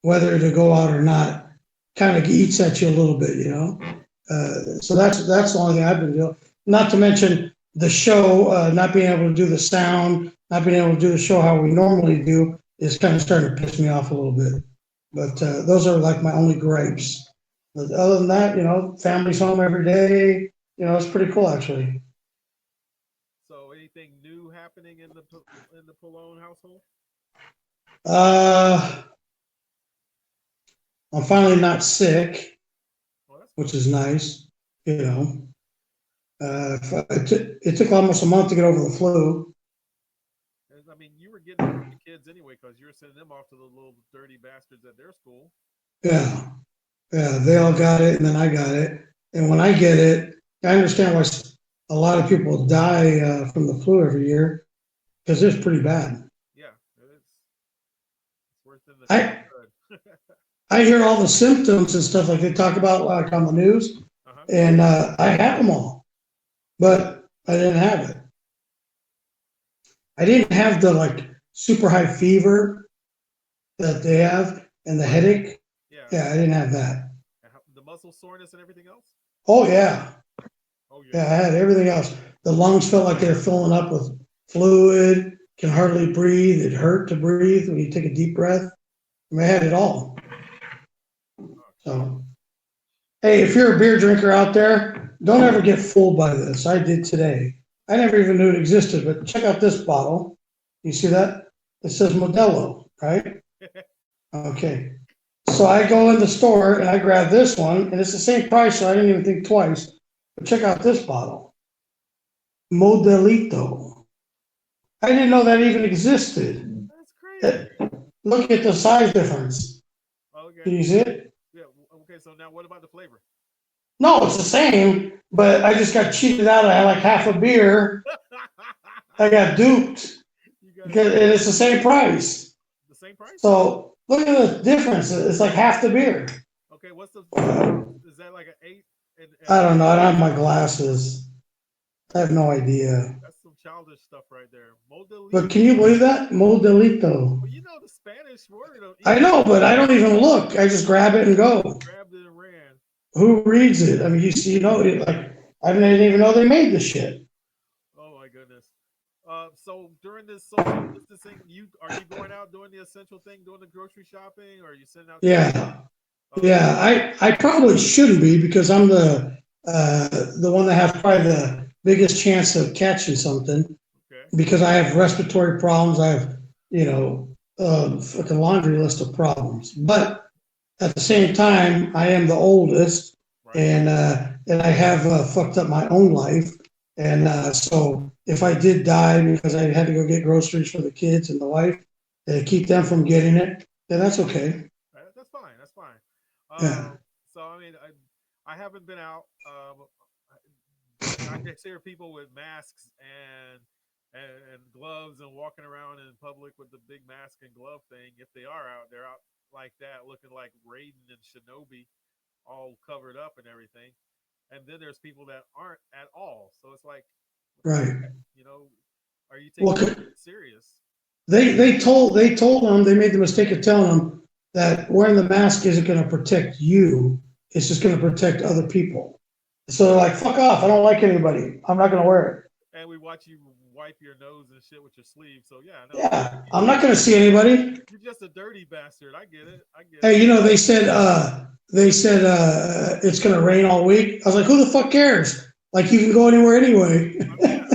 whether to go out or not, kind of eats at you a little bit, you know. So that's the only thing I've been doing. Not to mention the show, not being able to do the sound, not being able to do the show how we normally do, is kind of starting to piss me off a little bit. But those are like my only gripes. But other than that, you know, family's home every day. You know, it's pretty cool actually. So, anything new happening in the Pelon household? Uh, I'm finally not sick, Oh, that's which good. is nice. You know, it took almost a month to get over the flu. And, I mean, you were getting it from the kids anyway because you were sending them off to the little dirty bastards at their school. Yeah, yeah, they all got it, and then I got it. And when I get it, I understand why a lot of people die from the flu every year because it's pretty bad. Yeah, it's worse than the shot I good. I hear all the symptoms and stuff like they talk about like on the news, Uh-huh. and I have them all, but I didn't have it. I didn't have the like super high fever that they have and the Right. headache. Yeah. Yeah, I didn't have that. And the muscle soreness and everything else. Oh yeah, Oh yeah. yeah, I had everything else. The lungs felt like they were filling up with fluid. Can hardly breathe. It hurt to breathe when you take a deep breath. I mean, I had it all. Oh shit. So, hey, if you're a beer drinker out there, don't ever get fooled by this. I did today. I never even knew it existed, but check out this bottle. You see that? It says Modelo, right? Okay. So I go in the store and I grab this one, and it's the same price, so I didn't even think twice. But check out this bottle, Modelito. I didn't know that even existed. That's crazy. Look at the size difference. Okay. Can you see it? Yeah. Okay. So now, what about the flavor? No, it's the same, but I just got cheated out. I had like half a beer. I got duped You got because duped. it's the same price. The same price? So look at the difference. It's like half the beer. Okay. What's the? Is that like an eight? And I don't know. I don't have my glasses. I have no idea. that's some childish stuff right there. But Modelito. can you believe that? Modelito. Well, you know the Spanish word of I English. know, but I don't even look. I just grab it and go. Grabbed it and ran. Who reads it? I mean, you see, you know, like I didn't even know they made the shit. Oh my goodness. So during this social distancing, you are you going out doing the essential thing, doing the grocery shopping, or are you sitting out there? Yeah, Okay. yeah. I probably shouldn't be because I'm the one that has probably the biggest chance of catching something Okay. because I have respiratory problems. I have, you know, fucking laundry list of problems. But at the same time, I am the oldest, Right. and I have fucked up my own life, and so if I did die because I had to go get groceries for the kids and the wife, and keep them from getting it, then that's okay. That's fine. That's fine. Yeah, So I mean, I haven't been out. I just hear people with masks and gloves and walking around in public with the big mask and glove thing. If they are out, they're out like that, looking like Raiden and Shinobi, all covered up and everything. And then there's people that aren't at all. So it's like, what the right. heck? You know, are you Well, taking this shit serious? they told them they made the mistake of telling them that wearing the mask isn't going to protect you. It's just going to protect other people. So they're like, fuck off. I don't like anybody. I'm not going to wear it. And we watch you wipe your nose and shit with your sleeve. So yeah, no, Yeah, I'm not going to see anybody. you're just a dirty bastard. I get it. I get Hey, it. you know, they said it's going to rain all week. I was like, who the fuck cares? Like, you can go anywhere anyway. Yeah,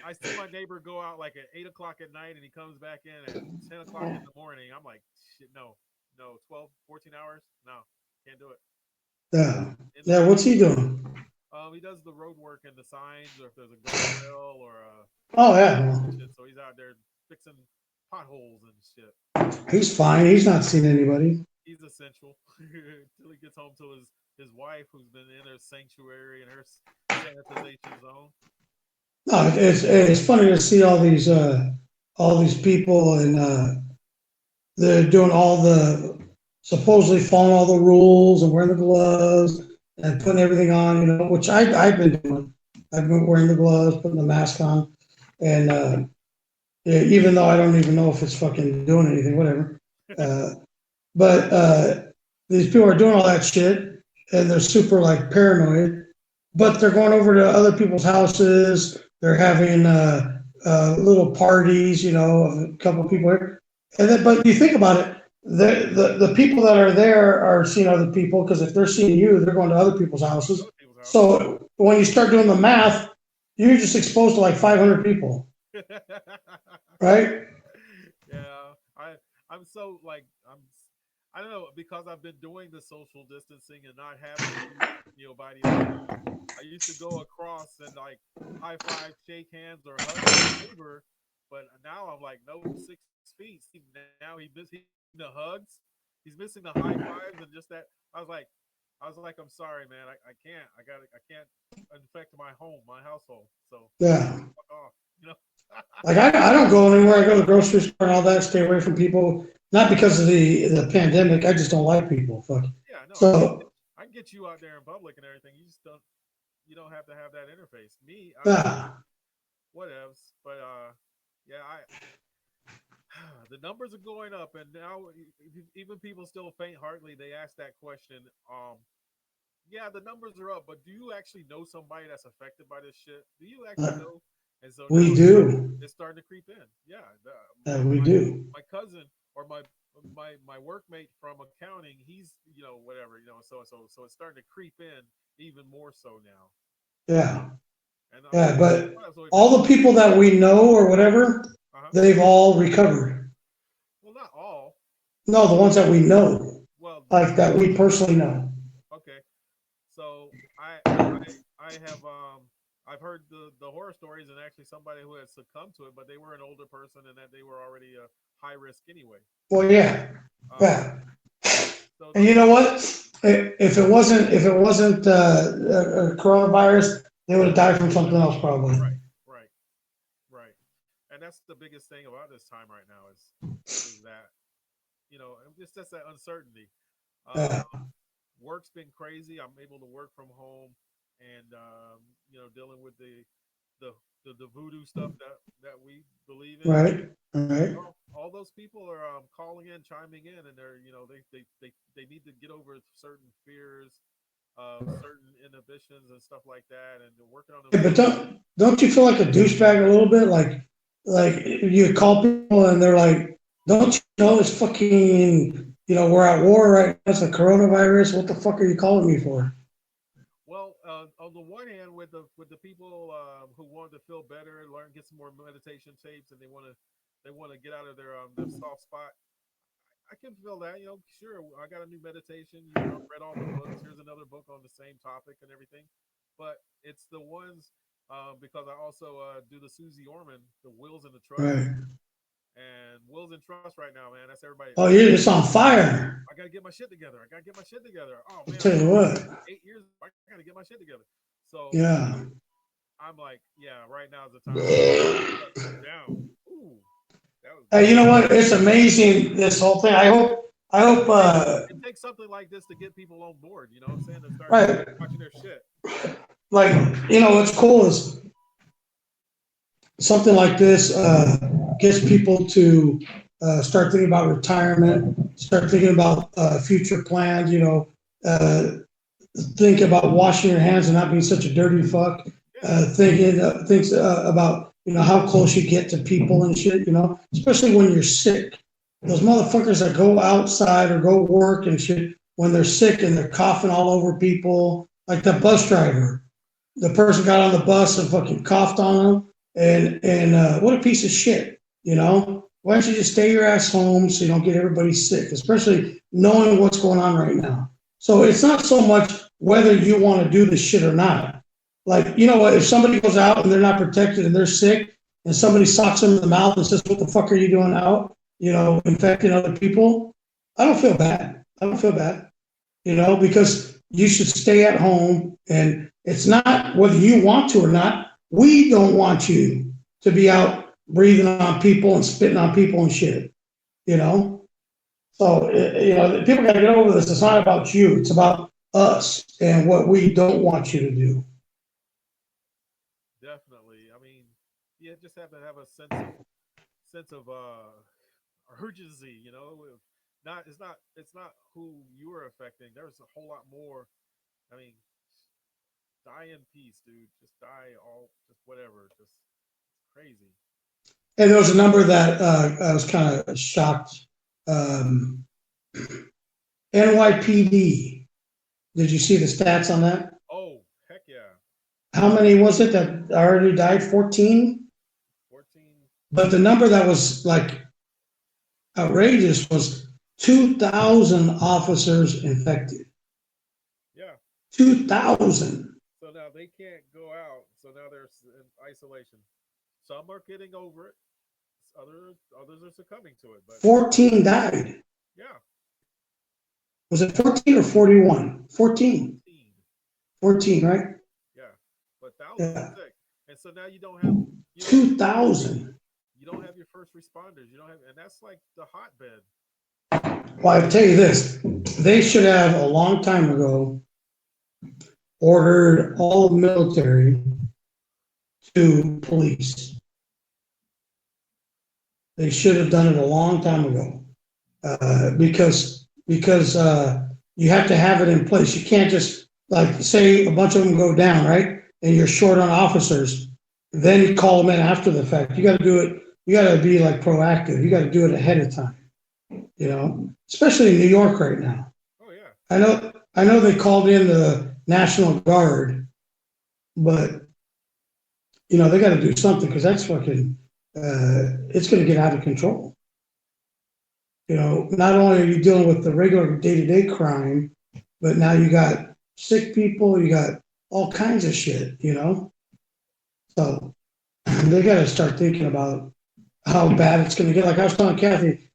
I see my neighbor go out like at 8 o'clock at night and he comes back in at 10 o'clock in the morning. I'm like, shit, no, no, 12, 14 hours, no, can't do it. Yeah, In the yeah. house. What's he doing? He does the road work and the signs, or if there's a guardrail or Oh a yeah, well, shit. So he's out there fixing potholes and shit. he's fine. He's not seen anybody. He's essential till he gets home to his wife, who's been in her sanctuary and her sanitization zone. No, it's funny to see all these people and they're doing all the supposedly following all the rules and wearing the gloves and putting everything on, you know, which I've been doing. I've been wearing the gloves, putting the mask on, and yeah, even though I don't even know if it's fucking doing anything, whatever. Uh, but these people are doing all that shit, and they're super like paranoid. But they're going over to other people's houses. They're having little parties, a couple of people here. And then, but you think about it, the people that are there are seeing other people because if they're seeing you, they're going to other people's houses. Other people's houses. So when you start doing the math, you're just exposed to like 500 people, right? Yeah, I'm so like I don't know because I've been doing the social distancing and not having to be by the other. I used to go across and like high five, shake hands, or hug my neighbor, but now I'm like no 6 feet. See, now he's missing the hugs, he's missing the high fives, and just that. I was like, I'm sorry, man, I can't. I can't infect my home, my household. So Yeah. fuck off, you know. Like I don't go anywhere. I go to the grocery store and all that. Stay away from people. Not because of the pandemic. I just don't like people. Fuck. Yeah, no, So I can get you out there in public and everything. You don't have to have that interface. Me, I'm just yeah, whatevs. But yeah, I the numbers are going up, and now even people still faint heartedly. They ask that question. Yeah, the numbers are up, but do you actually know somebody that's affected by this shit? Do you actually uh, know? And so we now do. it's starting to creep in. Yeah, We do. my cousin or my workmate from accounting, he's whatever so it's starting to creep in even more so now. Yeah, And I'm like, yeah. But what else? Wait a minute. all the people that we know or whatever, Uh huh. they've all recovered. Well, not all. No, the ones that we know, Well, like that we personally know. okay. So I have I've heard the horror stories and actually somebody who had succumbed to it, but they were an older person and that they were already a high risk anyway. Well, yeah, Um, yeah. so And those you know what? If it wasn't coronavirus, they would have died from something else probably. right, right, right, and that's the biggest thing about this time right now is that it's just that uncertainty. Uh, Yeah, Work's been crazy. I'm able to work from home, and dealing with the the voodoo stuff that we believe in. right, right. All those people are calling in, chiming in, and they're they need to get over certain fears, certain inhibitions, and stuff like that, and they're working on Yeah, but themselves. don't you feel like a douchebag a little bit? Like you call people and they're like, "Don't you know it's fucking we're at war right now. It's a coronavirus. What the fuck are you calling me for?" Well, on the one hand, with the people who want to feel better, learn, get some more meditation tapes, and they want to get out of their soft spot. I can feel that. Sure, I got a new meditation. Read all the books. Here's another book on the same topic and everything. But it's the ones because I also do the Susie Orman, the Wills and the Trust, Right. and Wills and Trust right now, man. That's everybody. Oh, you're just on fire. I gotta get my shit together. I gotta get my shit together. Oh I man, tell you what. 8 years. I gotta get my shit together. So Yeah. I'm like, yeah, right now is the time to shut down. Ooh, that was Hey, you know what? It's amazing this whole thing. I hope. it takes something like this to get people on board. You know what I'm saying? To start Right. watching their shit. Like what's cool is something like this gets people to start thinking about retirement, start thinking about future plans. Uh, think about washing your hands and not being such a dirty fuck. Yeah, Thinks about how close you get to people and shit. Especially when you're sick. Those motherfuckers that go outside or go work and shit when they're sick and they're coughing all over people, like the bus driver. The person got on the bus and fucking coughed on them, and what a piece of shit. Why don't you just stay your ass home so you don't get everybody sick, especially knowing what's going on right now. So it's not so much whether you want to do this shit or not. Like, you know what? If somebody goes out and they're not protected and they're sick, and somebody socks them in the mouth and says, "What the fuck are you doing out?" Infecting other people. I don't feel bad. I don't feel bad. Because you should stay at home, and it's not whether you want to or not. We don't want you to be out breathing on people and spitting on people and shit. You know. So, people got to get over this. It's not about you. It's about us and what we don't want you to do. definitely. I mean, you just have to have a sense of urgency. It's not who you are affecting. There's a whole lot more. I mean, die in peace, dude. Just die all, just whatever. Just crazy. And there was a number that I was kind of shocked. Um, NYPD. Did you see the stats on that? Oh, heck yeah. How many was it that already died? 14. 14. But the number that was like outrageous was 2,000 officers infected. Yeah. 2,000. So now they can't go out. So now they're in isolation. Some are getting over it. Others are succumbing to it. But 14 died. yeah, Was it 14 or 41? 14. 14. 14, right? Yeah, but thousands are Yeah. sick, and so now you don't have 2,000. you don't have your first responders. You don't have, and that's like the hotbed. Well, I tell you this, they should have a long time ago ordered all military to police. They should have done it a long time ago, because you have to have it in place. You can't just like say a bunch of them go down, right? And you're short on officers. Then you call them in after the fact. You got to do it. You got to be like proactive. You got to do it ahead of time. Especially in New York right now. Oh yeah, I know they called in the National Guard, but they got to do something because that's fucking. It's going to get out of control. Not only are you dealing with the regular day-to-day crime, but now you got sick people, you got all kinds of shit. So they got to start thinking about how bad it's going to get. Like I was telling Kathy,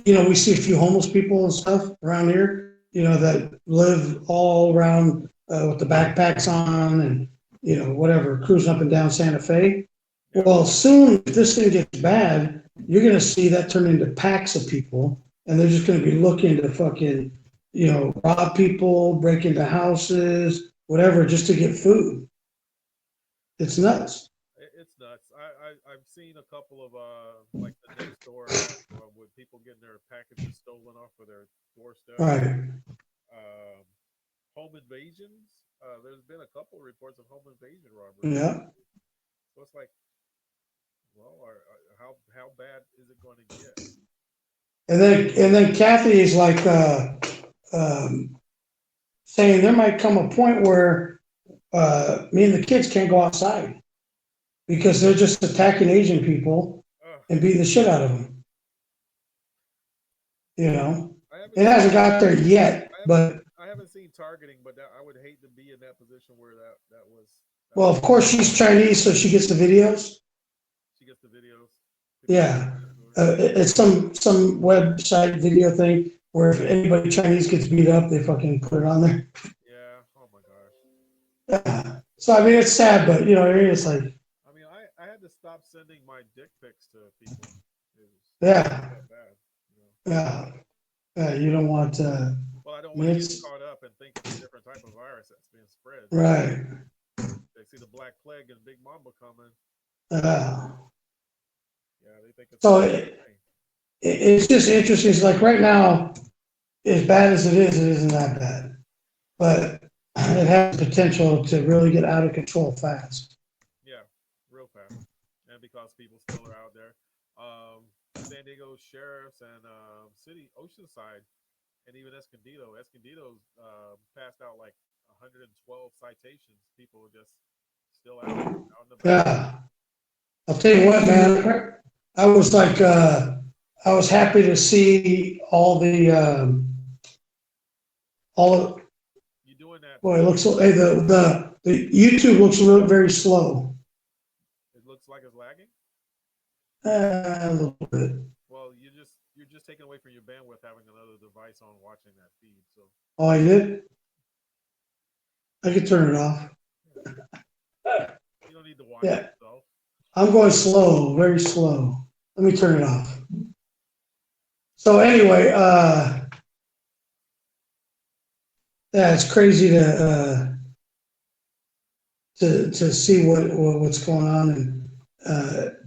we see a few homeless people and stuff around here, that live all around with the backpacks on and, whatever, cruising up and down Santa Fe. yeah. Well, soon, if this thing gets bad, you're going to see that turn into packs of people, and they're just going to be looking to fucking, rob people, break into houses, whatever, just to get food. It's nuts. It's nuts. I've seen a couple of like the next door app with people getting their packages stolen off of their doorstep. Right. Um, home invasions. There's been a couple of reports of home invasion robberies. Yeah. So it's like, well, how bad is it going to get? And then Kathy is like um, saying there might come a point where me and the kids can't go outside because they're just attacking Asian people Ugh, and beating the shit out of them. I haven't It hasn't got there yet, I haven't but I haven't seen targeting, but I would hate to be in that position where that was well, of course she's Chinese, so she gets the videos. she gets the videos. Yeah, it's some website video thing where if anybody Chinese gets beat up, they fucking put it on there. Yeah. Oh my gosh. Yeah. So I mean, it's sad, but it's like, I mean, I had to stop sending my dick pics to people. It was yeah, that bad. yeah, yeah. You don't want. Well, I don't I want mean, to get it's caught up and think it's a different type of virus that's being spread. right. They see the Black Plague and Big Mamba coming. Uh, Yeah, they think it's the so same thing. it's just interesting. It's like right now, as bad as it isn't that bad, but it has potential to really get out of control fast. Yeah, real fast. And because people still are out there. San Diego sheriffs and city Oceanside and even Escondido's passed out like 112 citations. People were just still out and about. Yeah, I'll tell you what, man. I was like, I was happy to see all. You doing that? Boy, it looks so. Hey, the YouTube looks very slow. It looks like it's lagging. A little bit. Well, you're just taking away from your bandwidth having another device on watching that feed. So Oh, I did. I could turn it off. you don't need to watch Yeah, it yourself. I'm going slow, very slow. Let me turn it off. So anyway, yeah, it's crazy to see what's going on, and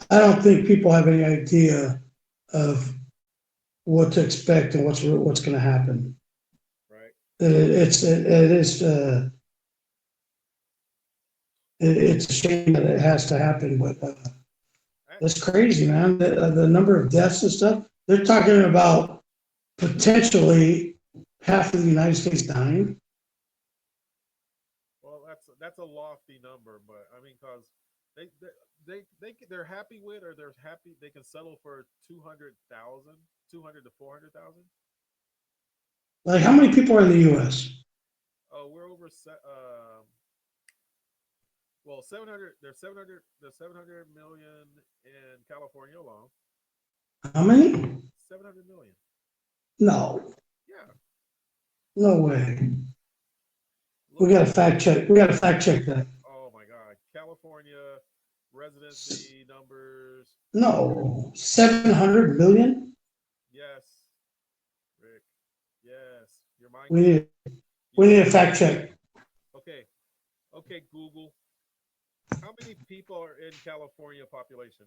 I don't think people have any idea of what to expect and what's going to happen. right? It is it's a shame that it has to happen, but I, that's crazy, man. The number of deaths and stuff. They're talking about potentially half of the United States dying. well, that's a lofty number, but I mean, cause they they're happy with, or they're happy they can settle for 200,000, 200 to 400,000. Like, how many people are in the U.S.? Oh, we're over well 700. There's 700. There's 700 million in California alone. How many? 700 million. No, Yeah, no way. look We it got to up. fact check. We got to fact check that. Oh my God, California residency numbers. No, 700 million. Yes, Rick. Yes, your mind We can think. need You we can. need a fact check. Okay, okay, Google. How many people are in California population?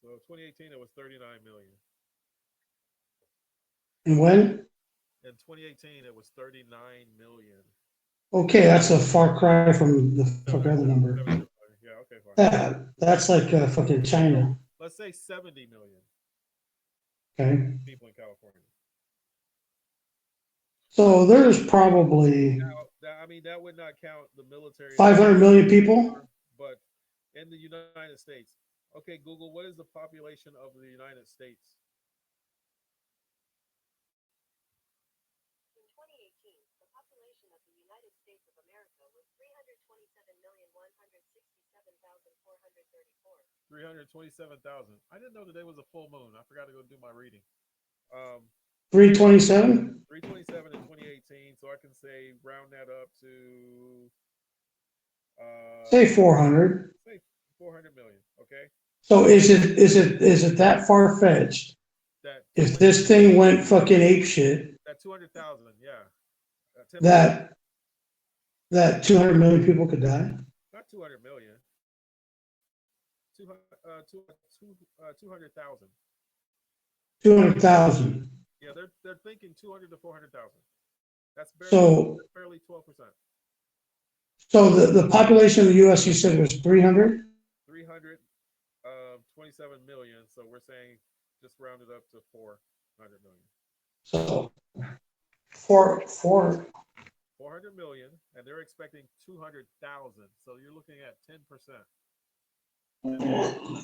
So 2018 it was 39 million. And when? In 2018 it was 39 million. Okay, that's a far cry from the fuck 700, other number. 700 million. Yeah, okay, fine. Yeah, that's like fucking So China. let's say 70 million Okay, people in California. so there's probably Now, I mean, that would not count the military that 500 million people. but in the United States. Okay, Google, what is the population of the United States? Three hundred twenty-seven thousand. I didn't know today was a full moon. I forgot to go do my reading. 327. 327 in 2018. So I can say round that up to Say uh, 400. say 400 million. Okay, So is it that far fetched? that If 200 this thing went fucking ape shit, that 200,000. Yeah, 10%. that that 200 million people could die. Not 200 million. 200,000. 200,000. Yeah, they're thinking 200 to 400,000. That's barely So that's barely 12%. so the population of the U.S. you said was 300. 27 million. So we're saying just round it up to 400 million. So four. 400 million, and they're expecting 200,000. So you're looking at 10%. 10%.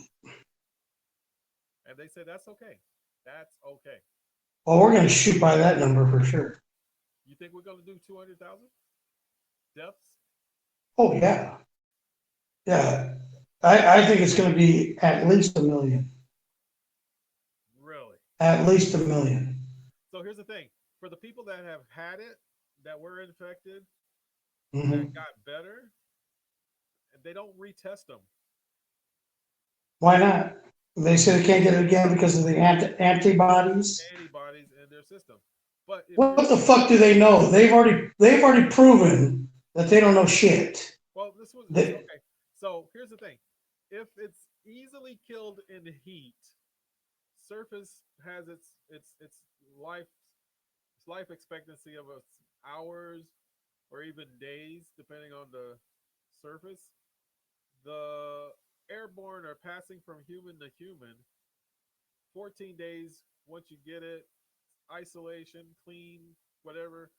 And they say that's okay. That's okay. Well, we're gonna shoot by that number for sure. You think we're going to do 200,000 deaths? Oh yeah, yeah. I think it's gonna be at least a million. Really? At least a million. So here's the thing for the people that have had it, that were infected, that Hmm. got better, they don't retest them. Why not? They say they can't get it again because of the antibodies. Antibodies in their system. But if you're What the fuck do they know? They've already proven that they don't know shit. well, this was this They, okay. So here's the thing: if it's easily killed in heat, surface has life its life expectancy of hours or even days, depending on the surface. The airborne are passing from human to human. 14 days once you get it, isolation, clean, whatever.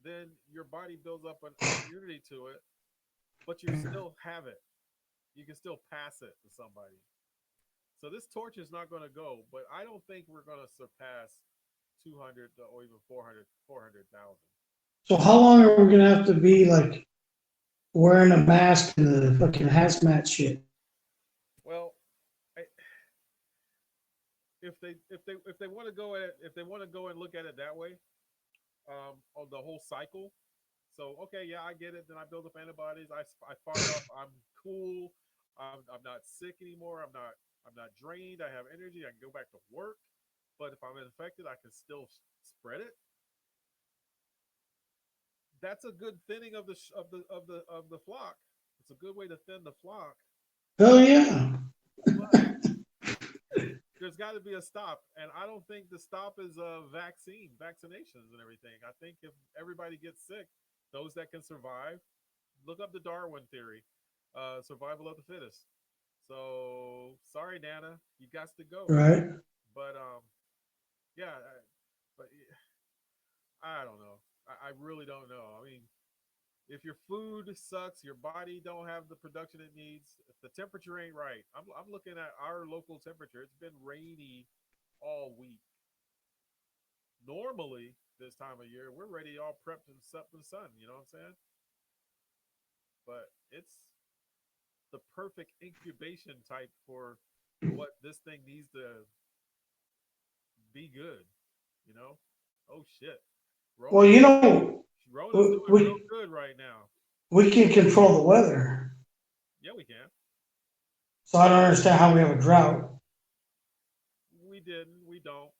Then your body builds up an immunity to it, but you still have it. You can still pass it to somebody. So this torch is not going to go, but I don't think we're going to surpass 200 or even 400, 400,000. so how long are we gonna have to be like wearing a mask and the fucking hazmat shit? Well, I, if they want to go at if they want to go and look at it that way, on the whole cycle. So okay, yeah, I get it. Then I build up antibodies. I fought off. I'm cool. I'm not sick anymore. I'm not drained. I have energy. I can go back to work. But if I'm infected, I can still spread it. that's a good thinning of the flock. It's a good way to thin the flock, Hell yeah. but there's got to be a stop, and I don't think the stop is vaccinations and everything. I think if everybody gets sick, those that can survive, look up the Darwin theory, survival of the fittest. So sorry, Nana, you got to go. Right. But yeah, but I don't know. I really don't know. I mean, if your food sucks, your body don't have the production it needs, if the temperature ain't right. I'm looking at our local temperature. It's been rainy all week. Normally, this time of year, we're ready all prepped and up in the sun. You know what I'm saying? But it's the perfect incubation type for what this thing needs to be good. You know? Oh shit. Well, Rona's Rona's doing real we good right now. we can control the weather. Yeah, we can. So I don't understand how we have a drought We didn't. We don't.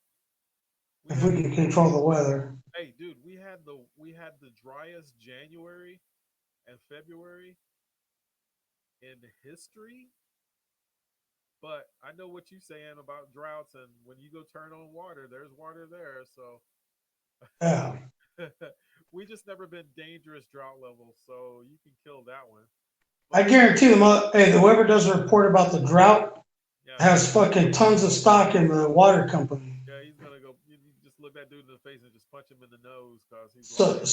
We if we had can control the weather. Hey, dude, we had the driest January and February in history. But I know what you're saying about droughts, and when you go turn on water, there's water there. So Yeah. we just never been dangerous drought levels, so you can kill that one. I But guarantee them, hey, whoever does a report about the drought yeah, has fucking tons of stock in the water company. yeah, he's gonna go. You just look that dude in the face and just punch him in the nose because he's lying.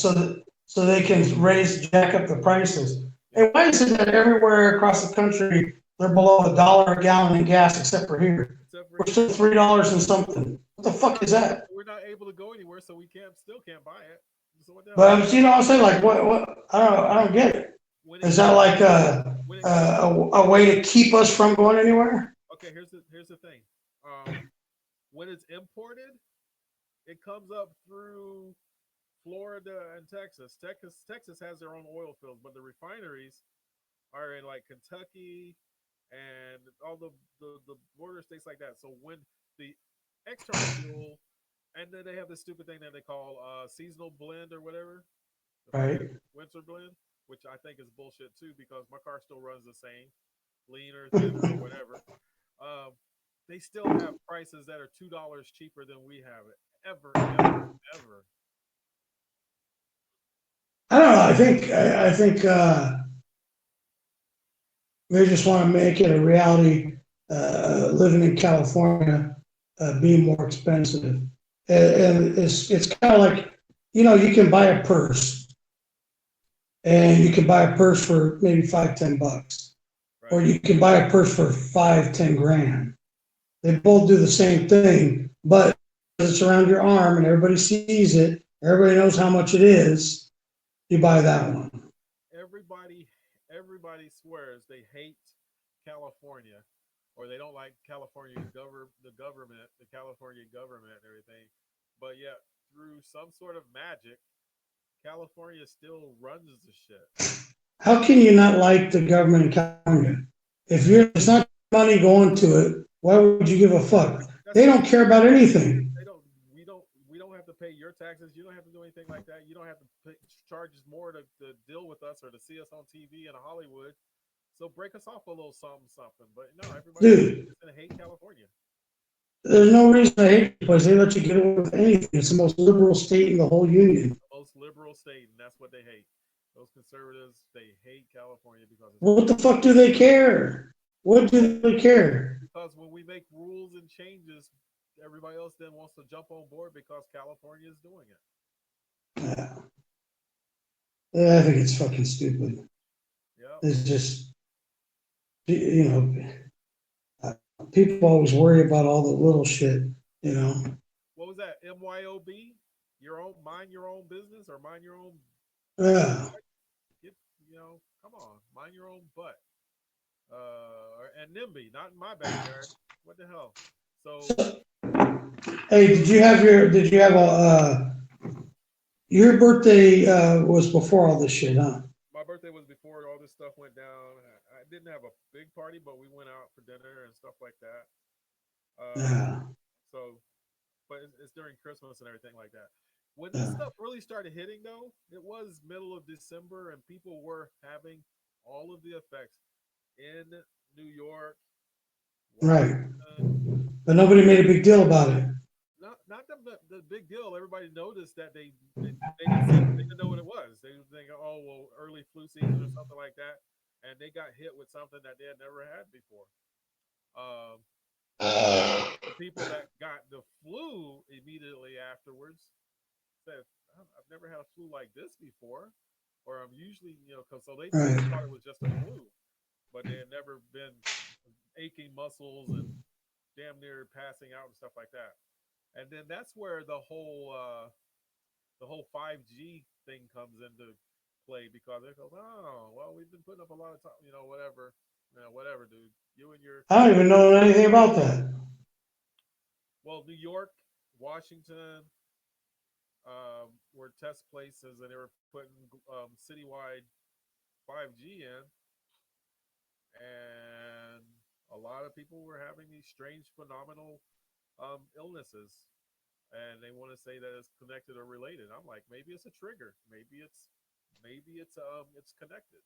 So they can jack up the prices. Yeah, Hey, why is it that everywhere across the country they're below $1 a gallon in gas except for here? except for We're still here, $3 and something. What the we're fuck not is that? we're not able to go anywhere, so we still can't buy it. So what the But hell? I'm, you know, what I'm saying, like, what? I don't get it. When it Is that comes like when it comes a way to keep us from going anywhere? Okay, here's the thing. When it's imported, it comes up through Florida and Texas. Texas has their own oil fields, but the refineries are in like Kentucky and all the border states like that. So when the external fuel, and then they have this stupid thing that they call seasonal blend or whatever, the Right. winter blend, which I think is bullshit too because my car still runs the same, leaner, thinner, or whatever. Um, they still have prices that are $2 cheaper than we have it. Ever, ever, ever. I don't know. I think they just want to make it a reality. Living in California, being more expensive, and it's kind of like, you can buy a purse, and you can buy a purse for maybe 5-10 bucks, or Right. you can buy a purse for 5-10 grand. They both do the same thing, but it's around your arm and everybody sees it. Everybody knows how much it is. You buy that one. Everybody, everybody swears they hate California, or they don't like the California government and everything. But yet, through some sort of magic, California still runs the shit. How can you not like the government in California? If it's not money going to it, why would you give a fuck? That's They not don't care about anything. they don't we don't have to pay your taxes. You don't have to do anything like that. You don't have to charge us more to deal with us or to see us on TV in Hollywood. So break us off a little something something. But no, everybody's Dude, just gonna hate California. there's no reason to hate the place. They let you get away with anything. It's the most liberal state in the whole union. The most liberal state, and that's what they hate. Those conservatives, they hate California because it's What the fuck do they care? What do they care? because when we make rules and changes, everybody else then wants to jump on board because California is doing it. Yeah, I think it's fucking stupid. Yep. It's just, you know, people always worry about all the little shit, you know. What was that? MYOB? Your own mind your own business or mind your own Yeah. get come on, mind your own butt. And NIMBY, not in my backyard. What the hell? So So, hey, did you have your birthday was before all this shit, huh? my birthday was before all this stuff went down. I didn't have a big party, but we went out for dinner and stuff like that. Uh, Yeah. so, but it's during Christmas and everything like that. When this Yeah. stuff really started hitting, though, it was middle of December, and people were having all of the effects in New York, Right. Washington. But nobody made a big deal about it. Not the big deal. Everybody noticed that they didn't see, they didn't know what it was. They were thinking, oh well, early flu season or something like that, and they got hit with something that they had never had before. Um, the people that got the flu immediately afterwards said, I've never had a flu like this before, or I'm usually, because so they Right. thought it was just a flu, but they had never been aching muscles and damn near passing out and stuff like that. And then that's where the whole 5G thing comes into play because it goes, oh well, we've been putting up a lot of time, whatever, whatever, dude. You and your I don't even know anything about that. well, New York, Washington, were test places, and they were putting citywide 5G in, and a lot of people were having these strange, phenomenal illnesses, and they want to say that it's connected or related. I'm like, maybe it's a trigger, maybe it's connected.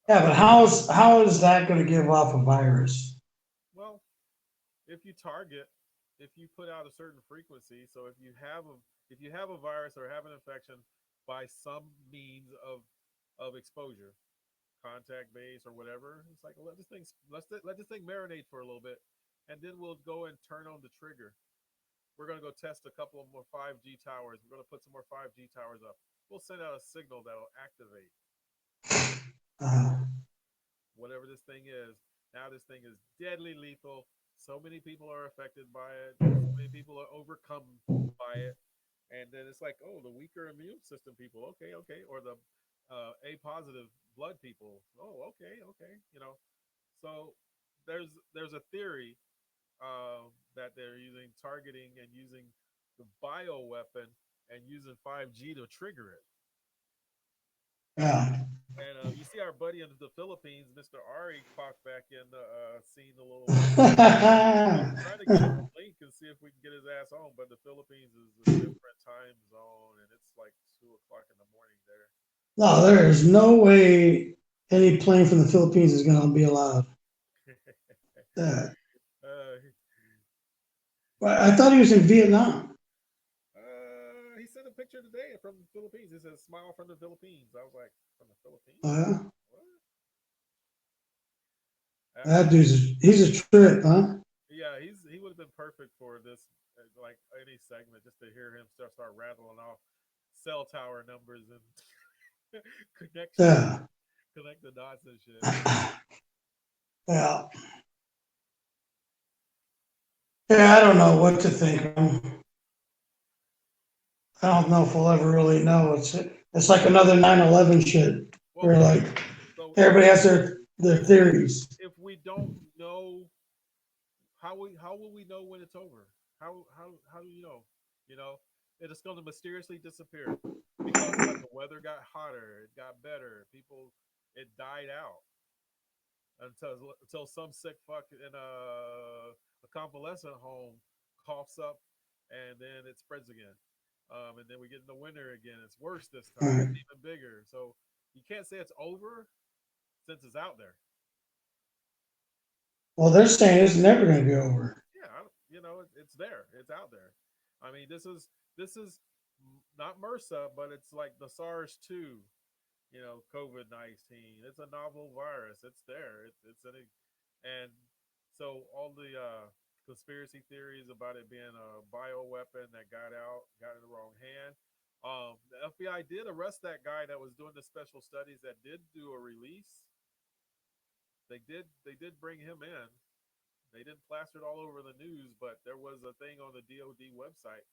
Yeah, but Uh, how is that going to give off a virus? well, if you target, if you put out a certain frequency, so if you have a virus or have an infection by some means of exposure, contact base or whatever, it's like let this thing marinate for a little bit, and then we'll go and turn on the trigger. We're going to go test a couple of more 5G towers. We're going to put some more 5G towers up. We'll send out a signal that'll activate Uh, whatever this thing is. Now this thing is deadly lethal. So many people are affected by it. So many people are overcome by it. And then it's like, oh, the weaker immune system people, okay, okay, or the A positive blood people, oh, okay, okay, So there's a theory that they're using targeting and using the bio weapon and using 5G to trigger it. yeah. And you see our buddy in the Philippines, Mr. Ari, popped back in the scene a little while ago. I'm trying to get him a link and see if we can get his ass on, but the Philippines is a different time zone, and it's like 2 o'clock in the morning there. No, there is no way any plane from the Philippines is going to be allowed. Uh, uh, I thought he was in Vietnam. he sent a picture today from the Philippines. It says "Smile from the Philippines." I was like, "From the Philippines? Yeah. What?" That He, he's a trip, huh? yeah, he would have been perfect for this, like any segment, just to hear him start rattling off cell tower numbers and connections, Yeah. connect the dots and shit. Yeah. Yeah, I don't know what to think. I don't know if we'll ever really know. It's like another 9/11 shit. Well, Where like so everybody has their theories. if we don't know how will we know when it's over? How do you know? You know, it is going to mysteriously disappear because what, the weather got hotter, it got better, people, it died out until some sick fuck in a convalescent home coughs up, and then it spreads again. And then we get in the winter again. It's worse this time. Right. It's even bigger. So you can't say it's over since it's out there. Well, they're saying it's never going to be over. Yeah, it's there. It's out there. I mean, this is not MRSA, but it's like the SARS two, COVID-19. It's a novel virus. It's there. And so all the conspiracy theories about it being a bioweapon that got in the wrong hand. The FBI did arrest that guy that was doing the special studies that did do a release. They did bring him in. They didn't plaster it all over the news, but there was a thing on the DoD website,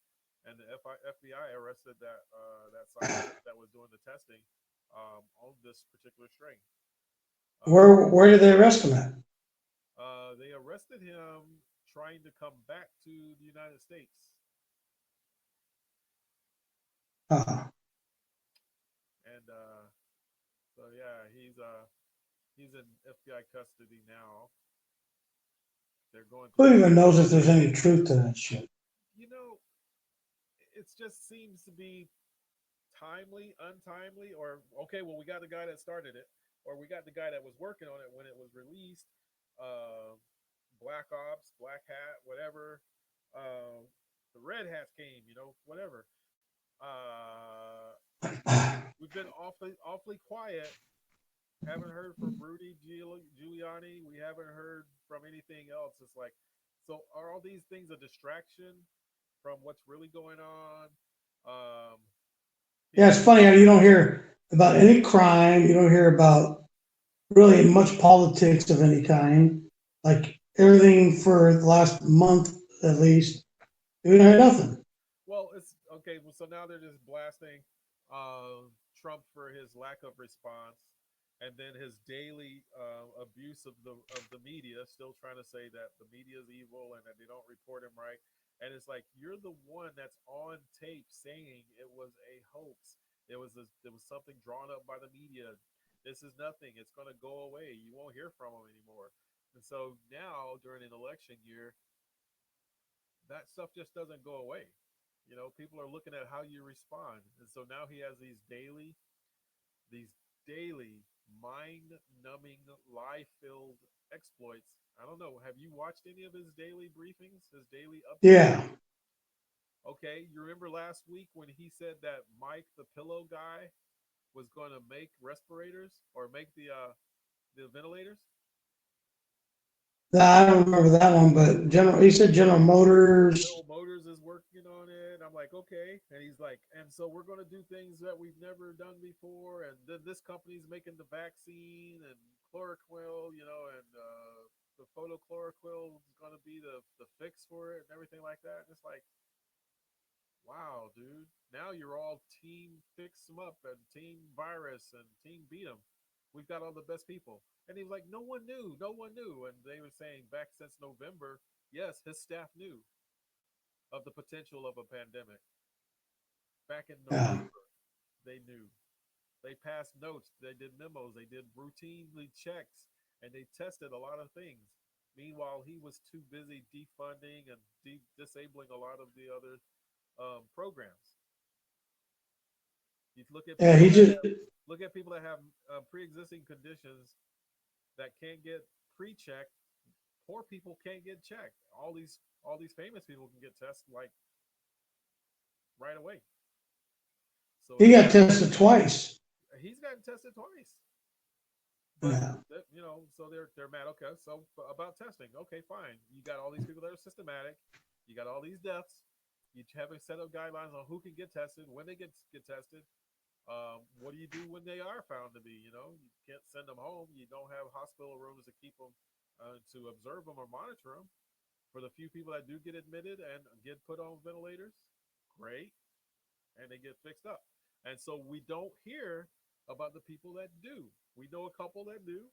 and the FBI arrested that scientist that was doing the testing on this particular strain. Where did they arrest him at? They arrested him trying to come back to the United States, Uh, and so yeah, he's in FBI custody now. They're going through who the even knows if there's any truth to that shit? you know it just seems to be timely, untimely, or okay, well, we got the guy that started it, or we got the guy that was working on it when it was released. Uh, Black Ops, Black Hat, whatever. Uh, the Red Hats came, whatever. Uh, we've been awfully quiet. Haven't heard from Rudy Giuliani. We haven't heard from anything else. It's like, so are all these things a distraction from what's really going on? Um, Yeah, it's people, funny how you don't hear about any crime. You don't hear about really much politics of any kind. Like everything for the last month at least, we don't hear nothing. well, it's okay. Well, so now they're just blasting Trump for his lack of response, and then his daily abuse of the media. Still trying to say that the media is evil and that they don't report him right. And it's like you're the one that's on tape saying it was a hoax. There was something drawn up by the media. This is nothing. It's going to go away. You won't hear from him anymore. And so now during an election year, that stuff just doesn't go away. People are looking at how you respond. And so now he has these daily mind numbing lie filled exploits. I don't know. Have you watched any of his daily briefings, his daily updates? Yeah, Okay, you remember last week when he said that Mike the pillow guy was going to make respirators or make the ventilators? I don't remember that one, but General, he said General Motors. General Motors is working on it. I'm like, okay. And he's like, and so we're going to do things that we've never done before. And then this company's making the vaccine and chloroquine, and the photochloroquine is going to be the fix for it and everything like that. And it's like, wow, dude. Now you're all team fix them up and team virus and team beat them. We've got all the best people. And he was like, no one knew. No one knew. And they were saying back since November, yes, his staff knew of the potential of a pandemic. Back in Yeah, November, they knew. They passed notes, they did memos, they did routinely checks, and they tested a lot of things. Meanwhile, he was too busy defunding and disabling a lot of the other programs. You yeah. He just look at people that have pre-existing conditions that can't get pre-checked. Poor people can't get checked. All these famous people can get tested like right away. So he it's got tested twice. he's gotten tested twice. But Yeah. so they're mad. Okay, so about testing, okay, fine. You got all these people that are systematic. You got all these deaths. You have a set of guidelines on who can get tested, when they get tested. What do you do when they are found to be? You can't send them home. You don't have hospital rooms to keep them, to observe them or monitor them. For the few people that do get admitted and get put on ventilators, great, and they get fixed up. And so we don't hear about the people that do. We know a couple that do.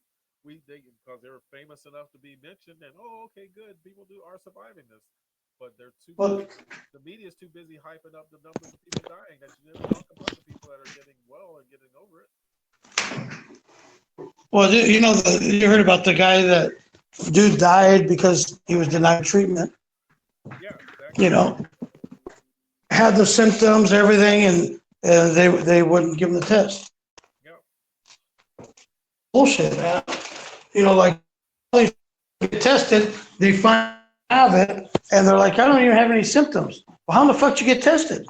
Because they're famous enough to be mentioned, and okay, good. People are surviving this, but they're too busy. Well, The media is too busy hyping up the numbers of people dying that you never talk about the people that are getting well and getting over it. you heard about the guy that dude died because he was denied treatment. Yeah, that You guy. know, had the symptoms, everything, and they wouldn't give him the test. Yeah, Bullshit, man. Like they get tested, they find out it, and they're like, I don't even have any symptoms. Well, how the fuck did you get tested?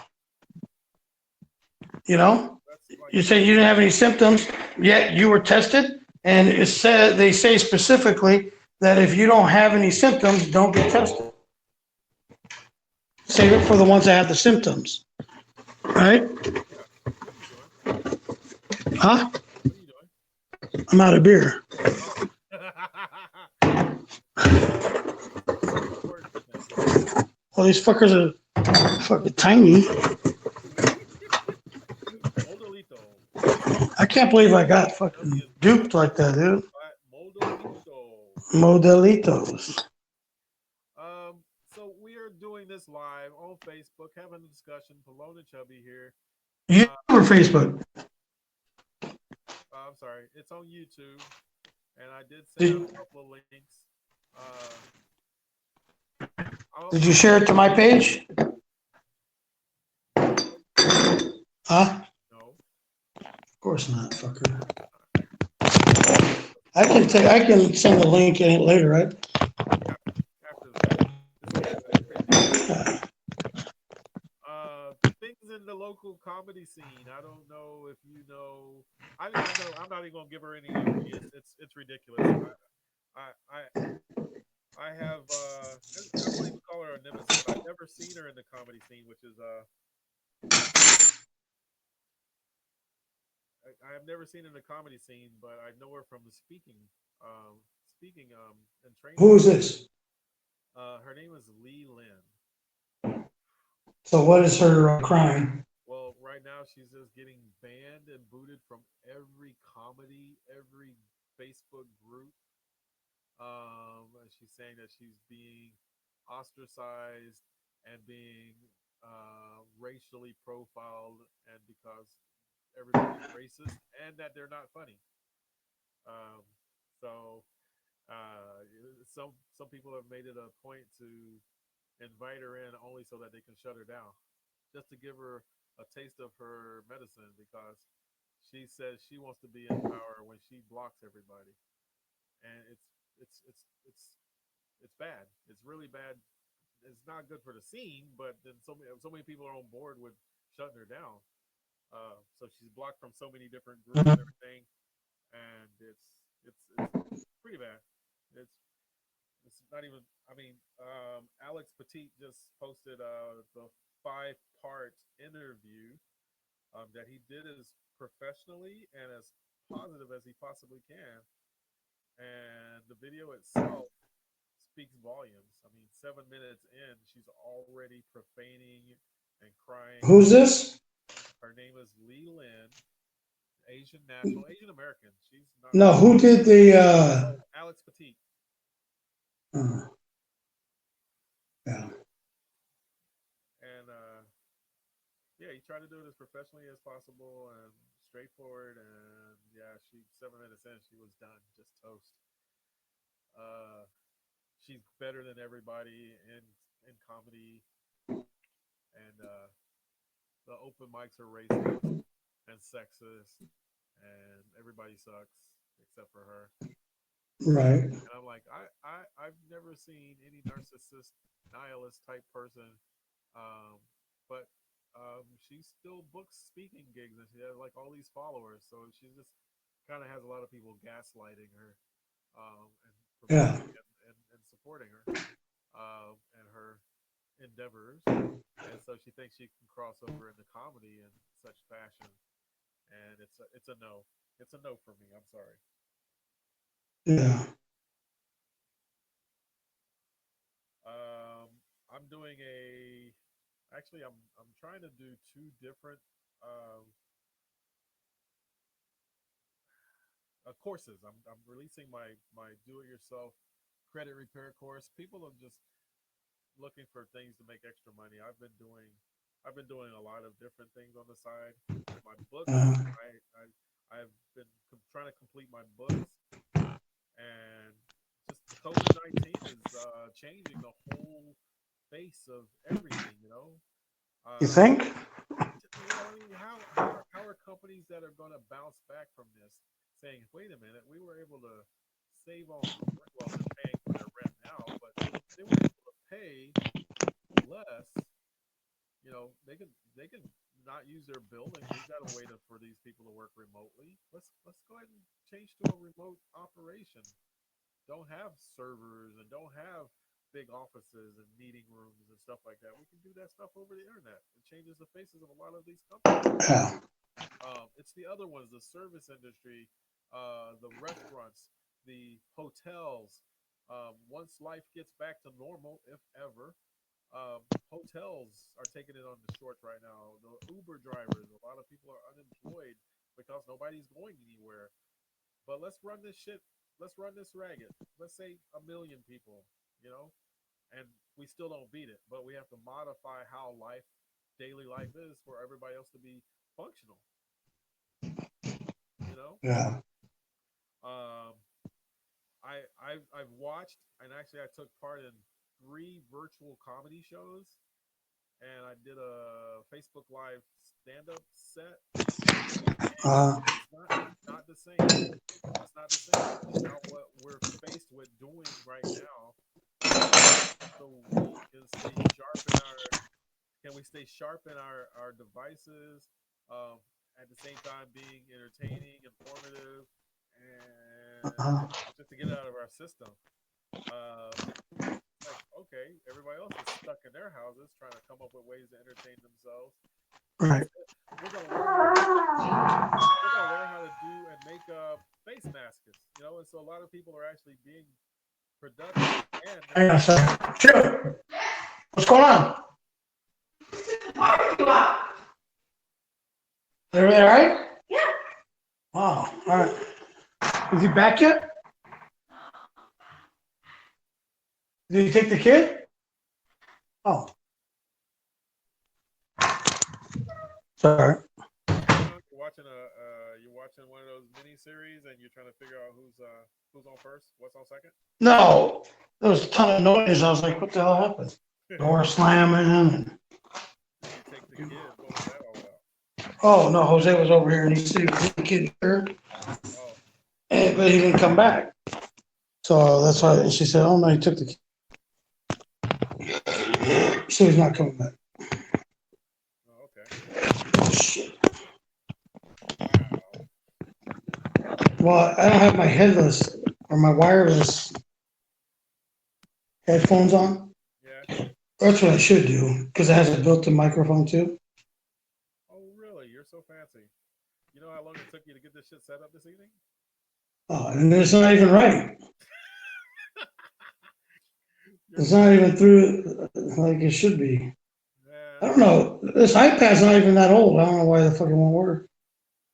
You yeah. know, That's like you say you didn't have any symptoms, yet you were tested, and they say specifically that if you don't have any symptoms, don't get tested. Save it for the ones that have the symptoms, right? yeah. What are you doing? Huh? What are you doing? I'm out of beer. Oh, it's an important thing. Well, these fuckers are fucking tiny. Modelito. I can't believe I got W fucking duped like that, dude. Modelito. Modelitos. So we are doing this live on Facebook, having a discussion. Pelon and Chubby here. You Uh, or Facebook? I'm sorry, it's on YouTube, and I did send out Did, a couple of links. did you share it to my page? Huh? No, Of course not, fucker. of course not. I can send the link in it later, right? After the fact. It's pretty decent. Things in the local comedy scene. I don't know if you know. I know. I'm not even gonna give her any energy. It's ridiculous. I I have. I won't even call her a nemesis. I've never seen her in the comedy scene, which is I have never seen her in the comedy scene, but I know her from the speaking and training Who is stuff. this? Her name is Lee Lin. So what is her crime? Well, right now she's just getting banned and booted from every comedy, every Facebook group. And she's saying that she's being ostracized and being racially profiled, and because everybody's racist and that they're not funny. Um, so some people have made it a point to invite her in only so that they can shut her down, just to give her a taste of her medicine, because she says she wants to be in power when she blocks everybody, and it's it's bad. It's really bad. It's not good for the scene, but then so many people are on board with shutting her down. So she's blocked from so many different groups and everything, and it's pretty bad. It's it's not even. I mean, Alex Petit just posted the 5-part interview that he did as professionally and as positive as he possibly can, and the video itself speaks volumes. I mean, 7 minutes in, she's already profaning and crying. Who's this? Her name is Lee Lin, Asian national, Asian American. She's not No, from who did the Alex Petit. uh, yeah. And yeah, he tried to do it as professionally as possible and straightforward. And yeah, she 7 minutes in, she was done, just toast. Uh, she's better than everybody in comedy, and the open mics are racist and sexist, and everybody sucks except for her. Right. And I'm like, I've never seen any narcissist, nihilist type person, um, but she still books speaking gigs, and she has like all these followers. So she just kind of has a lot of people gaslighting her, and Yeah. promoting and supporting her, and her endeavors. And so she thinks she can cross over into comedy in such fashion, and it's a no. It's a no for me. I'm sorry. Yeah. Um, I'm doing a actually I'm trying to do two different um, courses. I'm releasing my do it yourself credit repair course. People are just looking for things to make extra money. I've been doing a lot of different things on the side. My books, Uh, I've been trying to complete my books, and just COVID-19 is changing the whole face of everything. you Um, think? I mean, how are companies that are going to bounce back from this saying, "Wait a minute, we were able to save on well, they're paying for their rent now, but they were able to pay less. They can not use their building. We've got a way for these people to work remotely. Let's go ahead and change to a remote operation. Don't have servers and don't have big offices and meeting rooms and stuff like that. We can do that stuff over the internet. It changes the faces of a lot of these companies. Yeah. It's the other ones, the service industry, the restaurants, the hotels. Once life gets back to normal, if ever, hotels are taking it on the shorts right now. The Uber drivers, a lot of people are unemployed because nobody's going anywhere. But let's run this shit. Let's run this ragged. Let's say 1 million people, you know, and we still don't beat it. But we have to modify how daily life is for everybody else to be functional. You know, Yeah. um, I've watched, and actually I took part in 3 virtual comedy shows, and I did a Facebook Live stand-up set, Uh, it's not the same. It's not the same. It's not what we're faced with doing right now. So we can stay sharp in our can we stay sharp in our devices, um, at the same time being entertaining, informative, and uh, just to get it out of our system. Uh, like okay, everybody else is stuck in their houses trying to come up with ways to entertain themselves. right. We're gonna learn how to we're gonna learn how to do and make face masks, and so a lot of people are actually being productive and they're Hang on a making second. Sure. What's going on? Everything all right? Wow. All right. Is he back yet? Did you take the kid? Oh, sorry. what's going on. You're watching one of those mini series and you're trying to figure out who's on first, what's on second. No, there was a ton of noise. I was like, what the hell happened? Door slamming. Did you take the kids? What was that all about? Oh, no, Jose was over here and he said he was the kid here, Oh, but he didn't come back. So that's why she said, oh, no, he took the kid. So he's not coming back. oh, okay. Shit. Wow. Well, I don't have my headless or my wireless headphones on. Yeah. That's what I should do because it has a built-in microphone too. Oh, really? You're so fancy. You know how long it took you to get this shit set up this evening? Oh, and it's not even right. You're It's so not even through like it should be. I man. don't know. This iPad's not even that old. I don't know why the fucking won't work.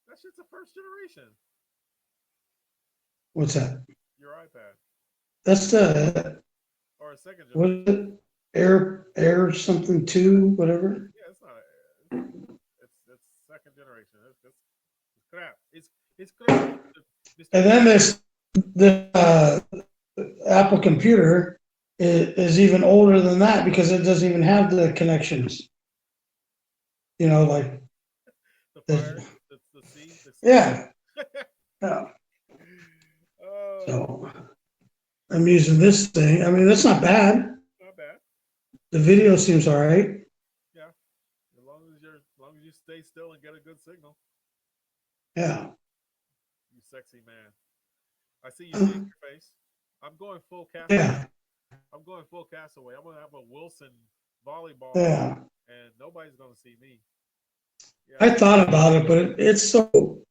That shit's a first generation. What's that? Your iPad That's the or a second what generation. is it? Air something two, whatever. Yeah, it's not. It's second generation. It's crap. It's crap, Mister And then Idiot. the Apple computer is even older than that because it doesn't even have the connections. Like The fire, the, the C, the C chip. yeah. Yeah. Oh, So I'm using this thing. I mean, that's not bad. not bad. The video seems all right. Yeah, as long as you stay still and get a good signal, Yeah. you sexy man. I see you shake your face. I'm going full castaway. Yeah. I'm going full castaway. I'm gonna have a Wilson volleyball on, Yeah. and nobody's gonna see me. I Yeah, thought about it, but it's so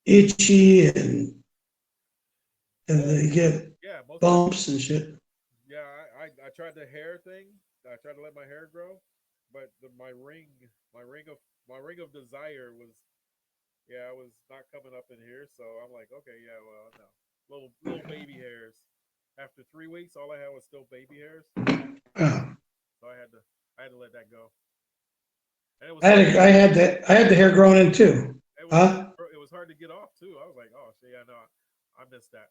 itchy and most they get yeah, most of the bumps and shit. yeah. I tried the hair thing. I tried to let my hair grow, but my ring of desire was I was not coming up in here. So I'm like, okay, yeah, well, no, little baby hairs. After 3 weeks, all I had was still baby hairs. Yeah. So I had to let that go. And it was I had hard. I had the hair growing in too. It was hard. Huh? It was hard to get off too. I was like, oh shit, yeah, no, I missed that.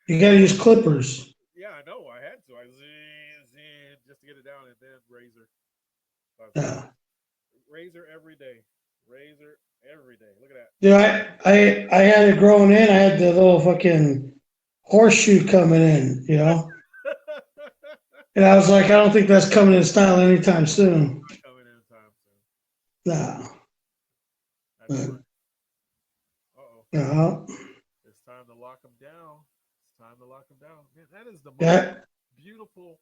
You gotta use clippers. Yeah, I know. I had to. I just to get it down, and then razor. So I was like, Yeah. razor every day, razor every day. Look at that. Yeah, I had it growing in. I had the little fucking horseshoe coming in. And I was like, I don't think that's coming in style anytime soon. Not coming anytime soon. No. That's But, funny. Uh oh. yeah. It's time to lock them down. It's time to lock them down. Man, that is the most Yeah. beautiful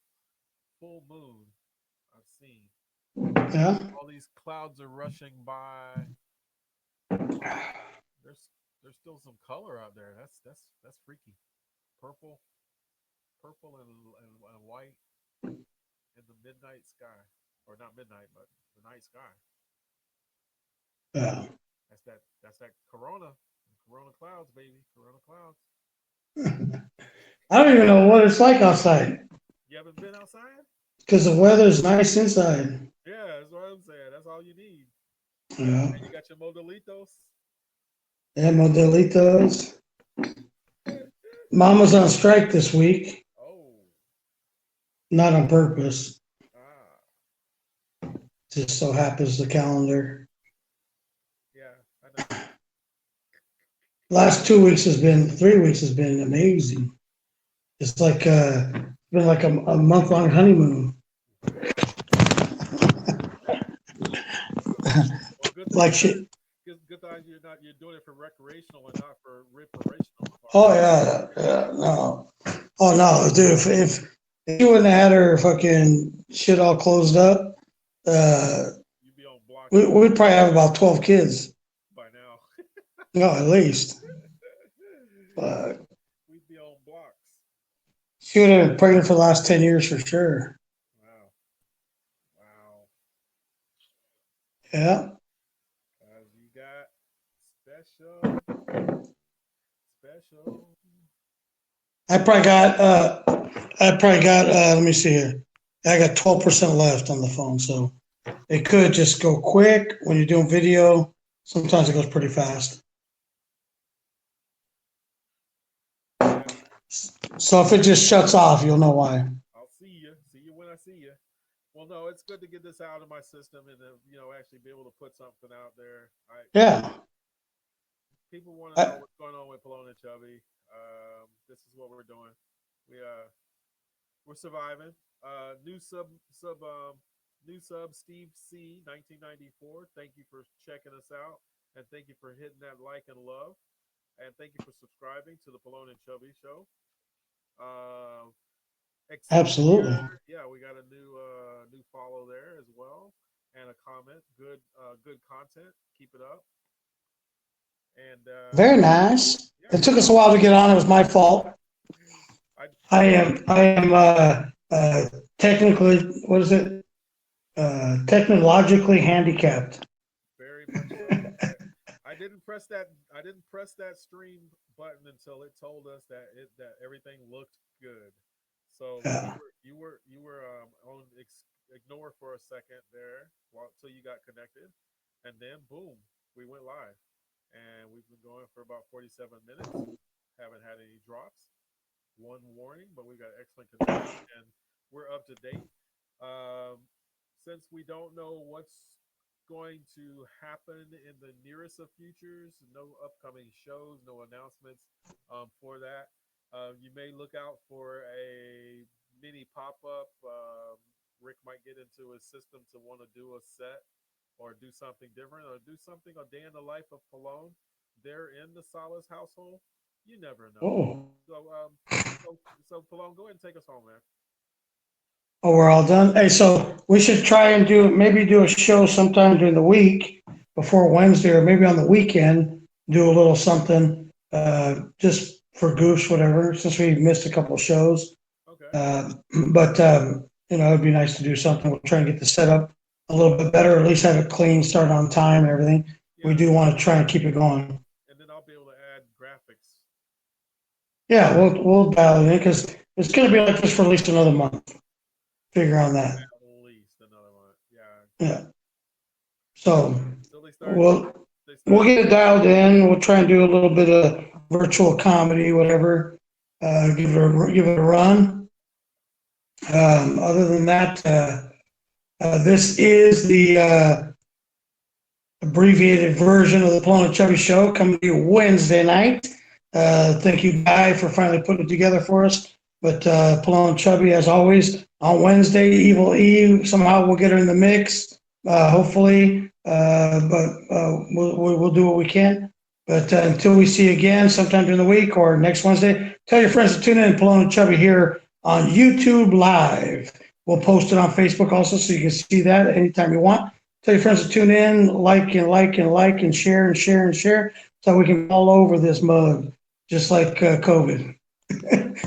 full moon I've seen. Yeah. All these clouds are rushing by. There's there's still some color out there. That's freaky. Purple, purple and white in the midnight sky, or not midnight, but the night sky. Yeah. That's that Corona clouds, baby. Corona clouds. I don't even know what it's like outside You haven't been outside? because the weather's nice inside. Yeah, that's what I'm saying. That's all you need. Yeah. And you got your modelitos. And Modelitos. Mama's on strike this week, Oh, not on purpose. ah, Just so happens the calendar. Last 3 weeks has been amazing. It's like been like a month long honeymoon. Well, good thing Like shit. good thing you're doing it for recreational and not for reparational. Oh yeah, yeah, no. Oh no, dude. If you wouldn't have had her fucking shit all closed up, uh, You'd be on block we'd probably have about 12 kids. by now. No, at least. But We'd be on blocks. she would have been pregnant for the last 10 years for sure. Wow. Wow. Yeah. You got special, special. I probably got let me see here. I got 12% left on the phone, so it could just go quick when you're doing video. Sometimes it goes pretty fast. Yeah, So if it just shuts off, you'll know why. I'll see you. See you when I see you. Well, no, it's good to get this out of my system and actually be able to put something out there. Yeah. People want to know I, what's going on with Pelon and Chubby. This is what we're doing. We're surviving. New new sub Steve C 1994. Thank you for checking us out and thank you for hitting that like and love and thank you for subscribing to the Pelon and Chubby show. Uh, absolutely. Xavier, yeah, we got a new follow there as well and a comment. Good content. Keep it up. And Very nice. yeah, It took us a while to get on. It was my fault. I I am technically, what is it? Technologically handicapped. very much so. I didn't press that. I didn't press that stream button until it told us that everything looked good. So Yeah, you were on ignore for a second there while till you got connected, and then boom, we went live, and we've been going for about 47 minutes. Haven't had any drops. One warning, but we got excellent connection, and we're up to date. Um, since we don't know what's going to happen in the nearest of futures, no upcoming shows, no announcements for that. You may look out for a mini pop up. Rick might get into his system to want to do a set or do something different or do something a day in the life of Palone. They're in the Solace household. You never know. oh, So, so Palone, go ahead and take us home, man. oh, we're all done. Hey, so we should try and maybe do a show sometime during the week before Wednesday, or maybe on the weekend, do a little something, just for goofs, whatever, since we missed a couple shows. Okay. Uh, but it'd be nice to do something. We'll try and get the setup a little bit better, or at least have it clean, start on time and everything. We Yeah, do want to try and keep it going. and then I'll be able to add graphics. Yeah, we'll dial it in because it's going to be like this for at least another month. Figure on that. At least another one. Yeah. Yeah. So Until we'll they start. we'll get it dialed in. We'll try and do a little bit of virtual comedy, whatever. Give it a run. Other than that, this is the abbreviated version of the Pelon and Chubby Show coming to you Wednesday night. Thank you, Guy, for finally putting it together for us. But Pelon and Chubby, as always, on Wednesday, Evil Eve, somehow we'll get her in the mix, hopefully. But we'll do what we can. But until we see you again sometime during the week or next Wednesday, tell your friends to tune in Pelon and Chubby here on YouTube Live. We'll post it on Facebook also so you can see that anytime you want. Tell your friends to tune in, like and share and share and share so we can all over this mug, just like COVID.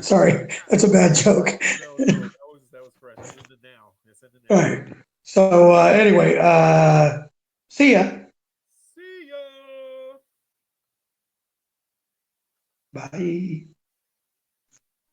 Sorry, that's a bad joke. That was fresh. It's in the now. It's in the All now. right. So anyway, see ya. See ya. Bye.